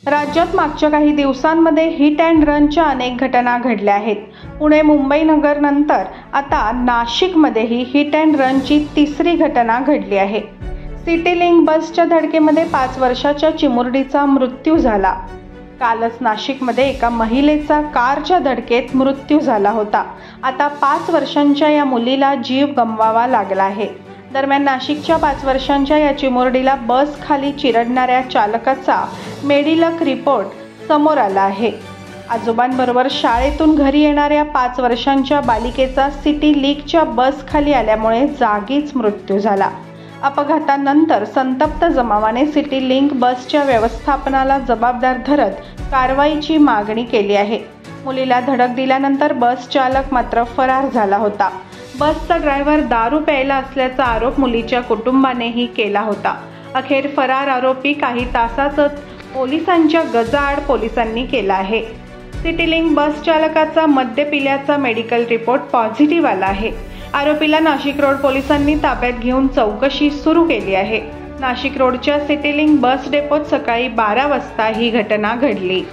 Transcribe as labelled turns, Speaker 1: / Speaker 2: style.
Speaker 1: राज्यात मागच्या काही दिवसांमध्ये हिट अँड रनच्या अनेक घटना घडल्या आहेत. पुणे मुंबई नगर नंतर आता नाशिकमध्येही हिट अँड रनची तिसरी घटना घडली आहे. सिटी लिंक बसच्या धडकेमध्ये 5 वर्षाच्या चिमुरडीचा मृत्यू झाला. कालच नाशिकमध्ये एका महिलेचा कारच्या धडकेत मृत्यू झाला होता. आता 5 वर्षांच्या या मुलीला जीव गमवावा लागला आहे. दरम्यान नाशिकच्या 5 वर्षांच्या या चिमुरडीला बस खाली चिरडणाऱ्या चालकाचा मेडिलक रिपोर्ट समोर आला आहे. आजोबांबरोबर शाळेतून घरी येणाऱ्या 5 वर्षांच्या बालिकेचा सिटी लिंकच्या बस खाली आल्यामुळे जागीच मृत्यू झाला. अपघातानंतर संतप्त जमावाने सिटी लिंक बसच्या व्यवस्थापनाला जबाबदार धरत कारवाईची मागणी केली आहे. मुलीला धडक दिल्यानंतर बस चालक मात्र फरार झाला होता. बसचा ड्रायव्हर दारू प्यायला असल्याचा आरोप मुलीच्या कुटुंबानेही केला होता. अखेर फरार आरोपी काही तासातच पोलिसांच्या गजाआड पोलिसांनी केला आहे. सिटी लिंक बस चालकाचा मद्य पिल्याचा मेडिकल रिपोर्ट पॉझिटिव्ह आला आहे. आरोपीला नाशिक रोड पोलिसांनी ताब्यात घेऊन चौकशी सुरू केली आहे. नाशिक रोडच्या सिटी लिंक बस डेपोत सकाळी 12 वाजता ही घटना घडली.